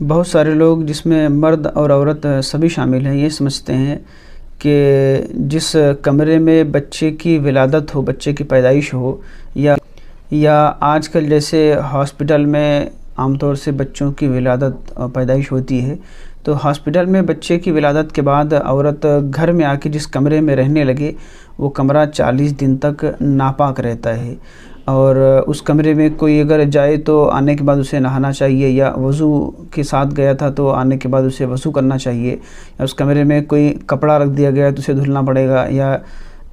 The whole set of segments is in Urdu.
بہت سارے لوگ جس میں مرد اور عورت سبھی شامل ہیں یہ سمجھتے ہیں کہ جس کمرے میں بچے کی ولادت ہو، بچے کی پیدائش ہو، یا آج کل جیسے ہاسپٹل میں عام طور سے بچوں کی ولادت اور پیدائش ہوتی ہے، تو ہاسپٹل میں بچے کی ولادت کے بعد عورت گھر میں آ کے جس کمرے میں رہنے لگے وہ کمرہ 40 دن تک ناپاک رہتا ہے، اور اس کمرے میں کوئی اگر جائے تو آنے کے بعد اسے نہانا چاہیے، یا وضو کے ساتھ گیا تھا تو آنے کے بعد اسے وضو کرنا چاہیے، یا اس کمرے میں کوئی کپڑا رکھ دیا گیا تو اسے دھلنا پڑے گا، یا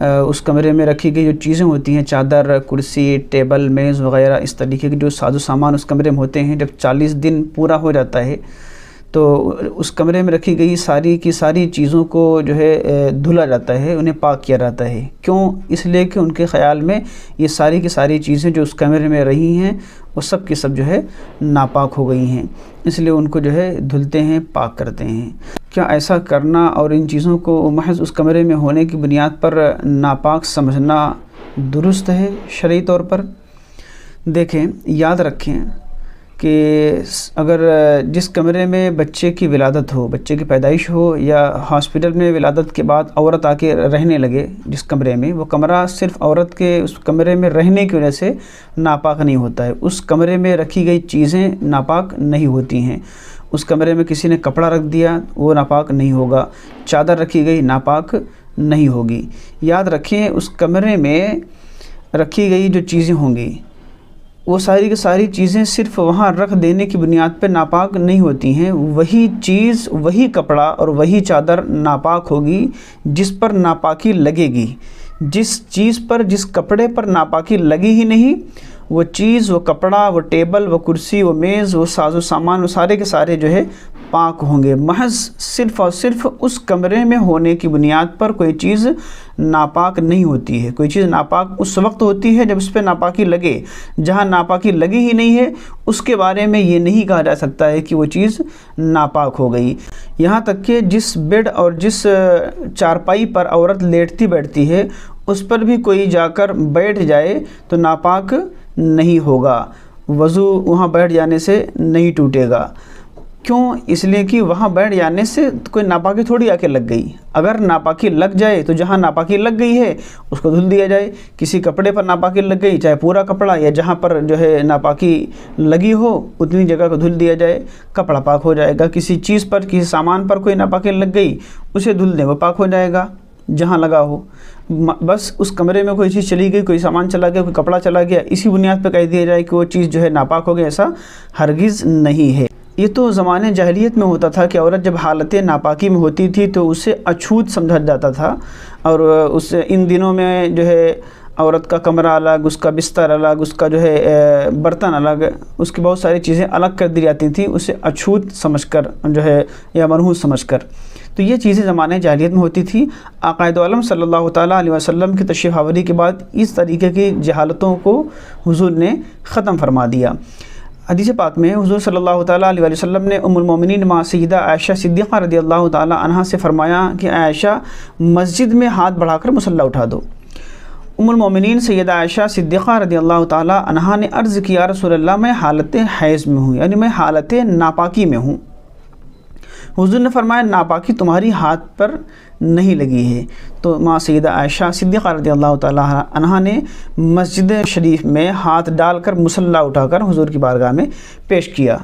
اس کمرے میں رکھی گئی جو چیزیں ہوتی ہیں، چادر، کرسی، ٹیبل، میز وغیرہ، اس طریقے کے جو ساز و سامان اس کمرے میں ہوتے ہیں، جب 40 دن پورا ہو جاتا ہے تو اس کمرے میں رکھی گئی ساری کی ساری چیزوں کو جو ہے دھلا جاتا ہے، انہیں پاک کیا جاتا ہے۔ کیوں؟ اس لیے کہ ان کے خیال میں یہ ساری کی ساری چیزیں جو اس کمرے میں رہی ہیں وہ سب کی سب جو ہے ناپاک ہو گئی ہیں، اس لیے ان کو جو ہے دھلتے ہیں، پاک کرتے ہیں۔ کیا ایسا کرنا اور ان چیزوں کو محض اس کمرے میں ہونے کی بنیاد پر ناپاک سمجھنا درست ہے شرعی طور پر؟ دیکھیں، یاد رکھیں کہ اگر جس کمرے میں بچے کی ولادت ہو، بچے کی پیدائش ہو، یا ہاسپٹل میں ولادت کے بعد عورت آ کے رہنے لگے جس کمرے میں، وہ کمرہ صرف عورت کے اس کمرے میں رہنے کی وجہ سے ناپاک نہیں ہوتا ہے، اس کمرے میں رکھی گئی چیزیں ناپاک نہیں ہوتی ہیں۔ اس کمرے میں کسی نے کپڑا رکھ دیا وہ ناپاک نہیں ہوگا، چادر رکھی گئی ناپاک نہیں ہوگی۔ یاد رکھیں، اس کمرے میں رکھی گئی جو چیزیں ہوں گی وہ ساری کی ساری چیزیں صرف وہاں رکھ دینے کی بنیاد پہ ناپاک نہیں ہوتی ہیں، وہی چیز، وہی کپڑا اور وہی چادر ناپاک ہوگی جس پر ناپاکی لگے گی۔ جس چیز پر، جس کپڑے پر ناپاکی لگی ہی نہیں، وہ چیز، وہ کپڑا، وہ ٹیبل، وہ کرسی، وہ میز، وہ ساز و سامان، وہ سارے کے سارے جو ہے پاک ہوں گے۔ محض صرف اور صرف اس کمرے میں ہونے کی بنیاد پر کوئی چیز ناپاک نہیں ہوتی ہے۔ کوئی چیز ناپاک اس وقت ہوتی ہے جب اس پہ ناپاکی لگے، جہاں ناپاکی لگی ہی نہیں ہے اس کے بارے میں یہ نہیں کہا جا سکتا ہے کہ وہ چیز ناپاک ہو گئی۔ یہاں تک کہ جس بیڈ اور جس چارپائی پر عورت لیٹتی بیٹھتی ہے اس پر بھی کوئی جا کر بیٹھ جائے تو ناپاک نہیں ہوگا، وضو وہاں بیٹھ جانے سے نہیں ٹوٹے گا۔ کیوں؟ اس لیے کہ وہاں بیٹھ جانے سے کوئی ناپاکی تھوڑی آ کے لگ گئی۔ اگر ناپاکی لگ جائے تو جہاں ناپاکی لگ گئی ہے اس کو دھل دیا جائے۔ کسی کپڑے پر ناپاکی لگ گئی، چاہے پورا کپڑا، یا جہاں پر جو ہے ناپاکی لگی ہو اتنی جگہ کو دھل دیا جائے، کپڑا پاک ہو جائے گا۔ کسی چیز پر، کسی سامان پر کوئی ناپاکی لگ گئی اسے دھل دیں، وہ پاک ہو جائے گا جہاں لگا ہو۔ بس اس کمرے میں کوئی چیز چلی گئی، کوئی سامان چلا گیا، کوئی کپڑا چلا گیا، اسی بنیاد پہ کہہ دیا جائے کہ وہ چیز جو ہے ناپاک ہو گئی، ایسا ہرگز نہیں ہے۔ یہ تو زمانے جاہلیت میں ہوتا تھا کہ عورت جب حالت ناپاکی میں ہوتی تھی تو اسے اچھوت سمجھا جاتا تھا، اور ان دنوں میں جو ہے عورت کا کمرہ الگ، اس کا بستر الگ، اس کا جو ہے برتن الگ، اس کی بہت ساری چیزیں الگ کر دی جاتی تھیں اسے اچھوت سمجھ کر جو ہے، یا منحوس سمجھ کر۔ تو یہ چیزیں زمانے جاہلیت میں ہوتی تھی۔ آقائد عالم صلی اللہ تعالیٰ علیہ وسلم کی تشریف آوری کے بعد اس طریقے کی جہالتوں کو حضور نے ختم فرما دیا۔ حدیث پاک میں حضور صلی اللہ تعالیٰ علیہ وسلم نے ام المومنین ماں سیدہ عائشہ صدیقہ رضی اللہ تعالیٰ عنہا سے فرمایا کہ عائشہ مسجد میں ہاتھ بڑھا کر مصلی اٹھا دو۔ ام المومنین سیدہ عائشہ صدیقہ رضی اللہ تعالیٰ عنہا نے عرض کیا، رسول اللہ میں حالت حیض میں ہوں، یعنی میں حالت ناپاکی میں ہوں۔ حضور نے فرمایا ناپاکی تمہاری ہاتھ پر نہیں لگی ہے۔ تو ماں سیدہ عائشہ صدیقہ رضی اللہ تعالیٰ عنہا نے مسجد شریف میں ہاتھ ڈال کر مصلی اٹھا کر حضور کی بارگاہ میں پیش کیا۔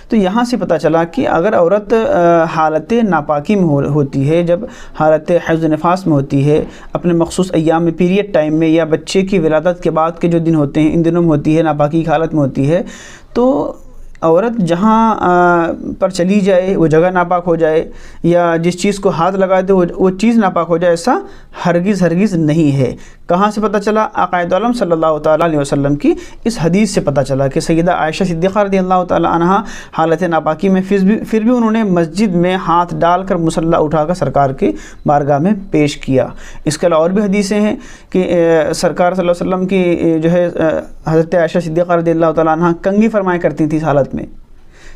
تو یہاں سے پتہ چلا کہ اگر عورت حالت ناپاکی میں ہوتی ہے، جب حالت حیض و نفاس میں ہوتی ہے، اپنے مخصوص ایام میں، پیریڈ ٹائم میں، یا بچے کی ولادت کے بعد کے جو دن ہوتے ہیں ان دنوں میں ہوتی ہے، ناپاکی کی حالت میں ہوتی ہے، تو عورت جہاں پر چلی جائے وہ جگہ ناپاک ہو جائے، یا جس چیز کو ہاتھ لگا دے وہ چیز ناپاک ہو جائے، ایسا ہرگز نہیں ہے۔ کہاں سے پتہ چلا؟ آقائد عالم صلی اللہ تعالیٰ علیہ وسلم کی اس حدیث سے پتہ چلا کہ سیدہ عائشہ صدیقہ رضی اللہ تعالیٰ عنہا حالت ناپاکی میں پھر بھی انہوں نے مسجد میں ہاتھ ڈال کر مصلی اٹھا کر سرکار کی بارگاہ میں پیش کیا۔ اس کے علاوہ اور بھی حدیثیں ہیں کہ سرکار صلی اللہ علیہ وسلم کی جو ہے حضرت عائشہ صدیقہ رضی اللہ تعالیٰ عنہا کنگھی فرمایا کرتی تھی اس حالت میں۔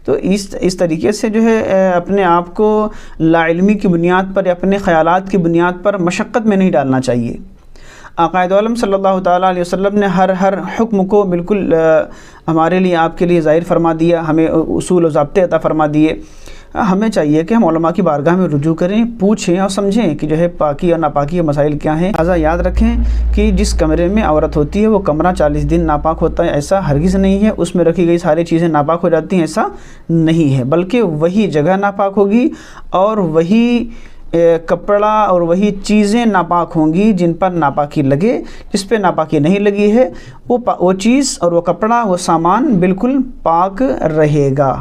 تو اس طریقے سے جو ہے اپنے آپ کو لا علمی کی بنیاد پر یا اپنے خیالات کی بنیاد پر مشقت میں نہیں ڈالنا چاہیے۔ آقائد عالم صلی اللہ تعالیٰ علیہ وسلم نے ہر حکم کو بالکل ہمارے لیے آپ کے لیے ظاہر فرما دیا، ہمیں اصول و ضابطے عطا فرما دیے۔ ہمیں چاہیے کہ ہم علماء کی بارگاہ میں رجوع کریں، پوچھیں اور سمجھیں کہ جو ہے پاکی اور ناپاکی کے مسائل کیا ہیں۔ لہٰذا یاد رکھیں کہ جس کمرے میں عورت ہوتی ہے وہ کمرہ 40 دن ناپاک ہوتا ہے، ایسا ہرگز نہیں ہے۔ اس میں رکھی گئی ساری چیزیں ناپاک ہو جاتی ہیں، ایسا نہیں ہے، بلکہ وہی جگہ ناپاک ہوگی اور وہی کپڑا اور وہی چیزیں ناپاک ہوں گی جن پر ناپاکی لگے۔ جس پہ ناپاکی نہیں لگی ہے وہ چیز اور وہ کپڑا، وہ سامان بالکل پاک رہے گا۔